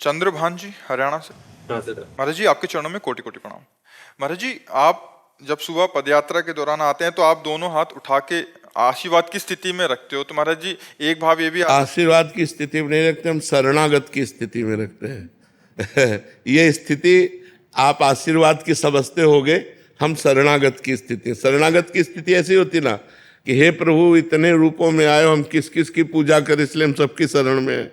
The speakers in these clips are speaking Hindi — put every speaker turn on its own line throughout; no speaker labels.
चंद्रभान जी हरियाणा से। महाराज जी आपके चरणों में कोटि कोटि प्रणाम। महाराज जी आप जब सुबह पदयात्रा के दौरान आते हैं तो आप दोनों हाथ उठा के आशीर्वाद की स्थिति में रखते हो, तो महाराज जी एक भाव ये भी
आशीर्वाद की स्थिति में नहीं रखते, हम शरणागत की स्थिति में रखते हैं। ये स्थिति आप आशीर्वाद की समझते होगे, हम शरणागत की स्थिति। शरणागत की स्थिति ऐसी होती ना कि हे प्रभु इतने रूपों में आए, हम किस किस की पूजा करें, इसलिए हम सबकी शरण में हैं,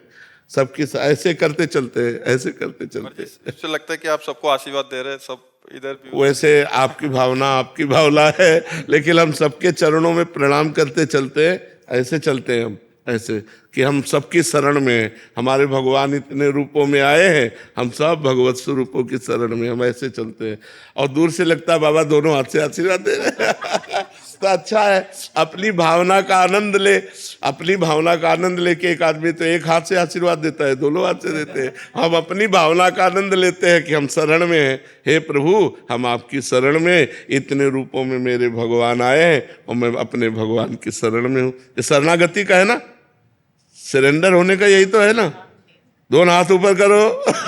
सबकी ऐसे करते चलते हैं, ऐसे करते चलते हैं।
इससे लगता है कि आप सबको आशीर्वाद दे रहे हैं, सब इधर भी।
वैसे आपकी भावना है, लेकिन हम सबके चरणों में प्रणाम करते चलते हैं, ऐसे चलते हैं हम, ऐसे कि हम सबकी शरण में हैं। हमारे भगवान इतने रूपों में आए हैं, हम सब भगवत स्वरूपों की शरण में, हम ऐसे चलते हैं। और दूर से लगता है बाबा दोनों हाथ से आशीर्वाद दे रहे हैं। तो अच्छा है, अपनी भावना का आनंद ले। अपनी भावना का आनंद लेके एक आदमी तो एक हाथ से आशीर्वाद देता है, दोनों हाथ से देते हैं। हम अपनी भावना का आनंद लेते हैं कि हम शरण में हैं। हे प्रभु हम आपकी शरण में, इतने रूपों में मेरे भगवान आए हैं और मैं अपने भगवान की शरण में हूँ। ये शरणागति का है ना, सरेंडर होने का यही तो है ना। दोनों हाथ ऊपर करो,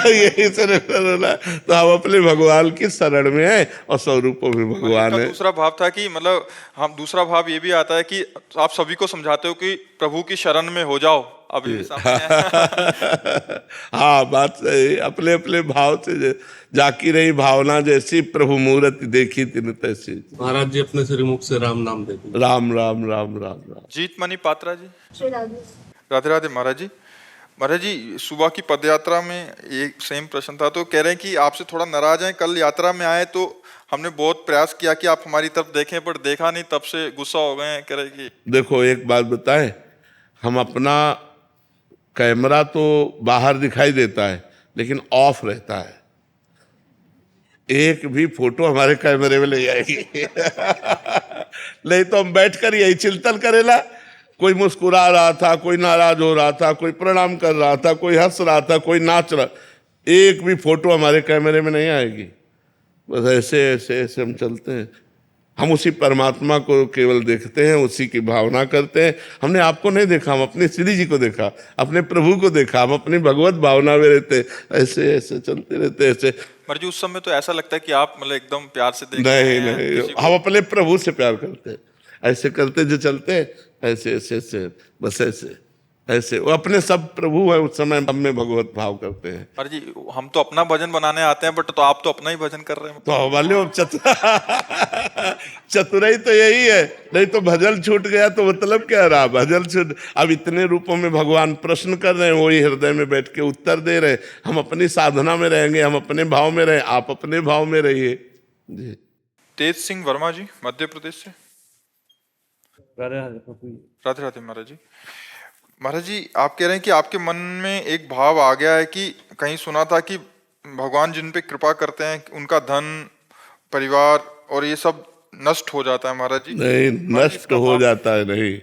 यही सरेंडर होना। तो हम अपने भगवान की शरण में हैं और स्वरूपों में भगवान है।
दूसरा भाव था कि मतलब हम दूसरा भाव ये भी आता है कि आप सभी को समझाते हो कि प्रभु की शरण में हो जाओ। अभी भी सामने है।
हाँ बात सही। अपने अपने भाव से जाकी रही भावना, जैसी प्रभु मूर्ति देखी तिन तैसी।
महाराज जी अपने श्रीमुख से राम नाम देते।
राम राम राम राम राम।
जीत मनी पात्रा जी। राधे राधे। महाराज जी सुबह की पदयात्रा में एक सेम प्रश्न था, तो कह रहे हैं कि आपसे थोड़ा नाराज हैं। कल यात्रा में आए तो हमने बहुत प्रयास किया कि आप हमारी तरफ देखें, पर देखा नहीं, तब से गुस्सा हो गए हैं। कह रहे कि
देखो एक बात बताएं, हम अपना कैमरा तो बाहर दिखाई देता है लेकिन ऑफ रहता है। एक भी फोटो हमारे कैमरे में ले आएगी। नहीं तो हम बैठकर यही चिंतन करेला। कोई मुस्कुरा रहा था, कोई नाराज हो रहा था, कोई प्रणाम कर रहा था, कोई हंस रहा था, कोई नाच रहा, एक भी फोटो हमारे कैमरे में नहीं आएगी। बस ऐसे ऐसे ऐसे हम चलते हैं। हम उसी परमात्मा को केवल देखते हैं, उसी की भावना करते हैं। हमने आपको नहीं देखा, हम अपने श्री जी को देखा, अपने प्रभु को देखा, हम अपनी भगवत भावना में रहते हैं। ऐसे ऐसे चलते रहते ऐसे।
पर जी उस समय तो ऐसा लगता है कि आप मतलब एकदम प्यार से देख
नहीं, हम अपने प्रभु से प्यार करते हैं। ऐसे करते जो चलते हैं, ऐसे ऐसे ऐसे, बस ऐसे ऐसे। वो अपने सब प्रभु है, उस समय हम में भगवत भाव करते हैं।
पर जी हम तो अपना भजन बनाने आते हैं, बट तो आप तो अपना ही भजन कर रहे हैं।
तो वाले चतुराई तो यही है। नहीं तो भजन छूट गया तो मतलब क्या रहा, भजन छूट। अब इतने रूपों में भगवान प्रश्न कर रहे हैं, वही हृदय में बैठ के उत्तर दे रहे हैं। हम अपनी साधना में रहेंगे, हम अपने भाव में रहे, आप अपने भाव में रहिए जी।
तेज सिंह वर्मा जी मध्य प्रदेश से। राधे राधे। महाराज जी आप कह रहे हैं कि आपके मन में एक भाव आ गया है कि कहीं सुना था कि भगवान जिन पे कृपा करते हैं उनका धन परिवार और ये सब नष्ट हो जाता है। महाराज जी
नहीं, नष्ट हो जाता है नहीं,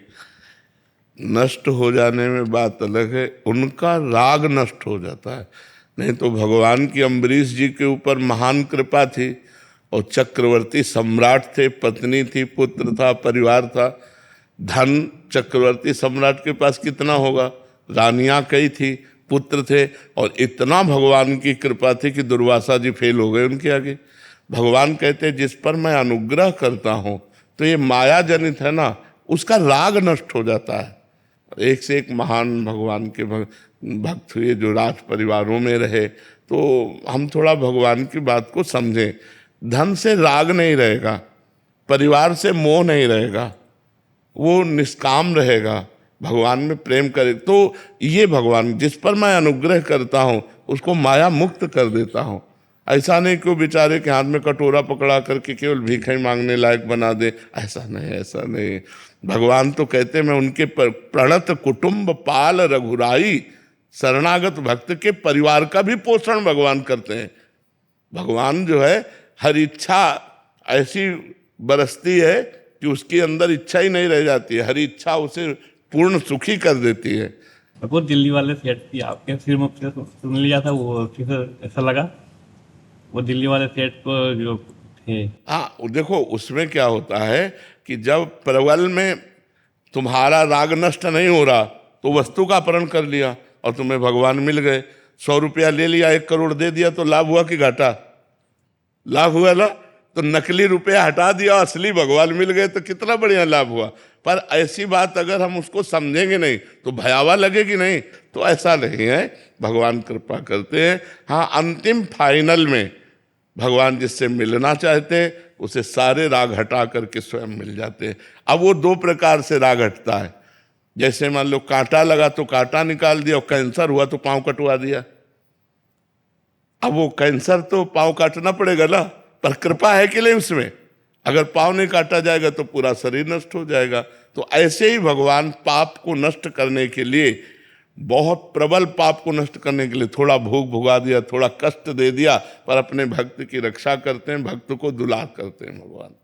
नष्ट हो जाने में बात अलग है, उनका राग नष्ट हो जाता है। नहीं तो भगवान की अम्बरीश जी के ऊपर महान कृपा थी और चक्रवर्ती सम्राट थे, पत्नी थी, पुत्र था, परिवार था। धन चक्रवर्ती सम्राट के पास कितना होगा, रानियां कई थी, पुत्र थे, और इतना भगवान की कृपा थी कि दुर्वासा जी फेल हो गए उनके आगे। भगवान कहते हैं जिस पर मैं अनुग्रह करता हूँ, तो ये माया जनित है ना, उसका राग नष्ट हो जाता है। एक से एक महान भगवान के भक्त हुए जो राज परिवारों में रहे। तो हम थोड़ा भगवान की बात को समझें। धन से राग नहीं रहेगा, परिवार से मोह नहीं रहेगा, वो निष्काम रहेगा, भगवान में प्रेम करे। तो ये भगवान जिस पर मैं अनुग्रह करता हूँ उसको माया मुक्त कर देता हूँ। ऐसा नहीं कि वो बेचारे के हाथ में कटोरा पकड़ा करके केवल भीख ही मांगने लायक बना दे, ऐसा नहीं, ऐसा नहीं। भगवान तो कहते मैं उनके प्रणत कुटुंब पाल रघुराई, शरणागत भक्त के परिवार का भी पोषण भगवान करते हैं। भगवान जो है हर इच्छा ऐसी बरसती है कि उसके अंदर इच्छा ही नहीं रह जाती है, हर इच्छा उसे पूर्ण सुखी कर देती है।
वो दिल्ली वाले सेठ थी आपके सिर मुख से सुन लिया था, वो ऐसा लगा वो दिल्ली वाले सेठ को जो थे।
हाँ देखो उसमें क्या होता है कि जब प्रबल में तुम्हारा राग नष्ट नहीं हो रहा तो वस्तु का अपहरण कर लिया और तुम्हें भगवान मिल गए। 100 रुपया ले लिया, 1 करोड़ दे दिया, तो लाभ हुआ कि घाटा? लाभ हुआ ना। तो नकली रुपया हटा दिया, असली भगवान मिल गए, तो कितना बढ़िया लाभ हुआ। पर ऐसी बात अगर हम उसको समझेंगे नहीं तो भयावह लगेगी नहीं। तो ऐसा नहीं है, भगवान कृपा करते हैं। हाँ, अंतिम फाइनल में भगवान जिससे मिलना चाहते हैं उसे सारे राग हटा करके स्वयं मिल जाते हैं। अब वो 2 प्रकार से राग हटता है। जैसे मान लो कांटा लगा तो कांटा निकाल दिया, और कैंसर हुआ तो पांव कटवा दिया। अब वो कैंसर तो पांव काटना पड़ेगा ना, पर कृपा है कि नहीं उसमें? अगर पांव नहीं काटा जाएगा तो पूरा शरीर नष्ट हो जाएगा। तो ऐसे ही भगवान पाप को नष्ट करने के लिए, बहुत प्रबल पाप को नष्ट करने के लिए थोड़ा भोग भुगा दिया, थोड़ा कष्ट दे दिया, पर अपने भक्त की रक्षा करते हैं, भक्त को दुलार करते हैं भगवान।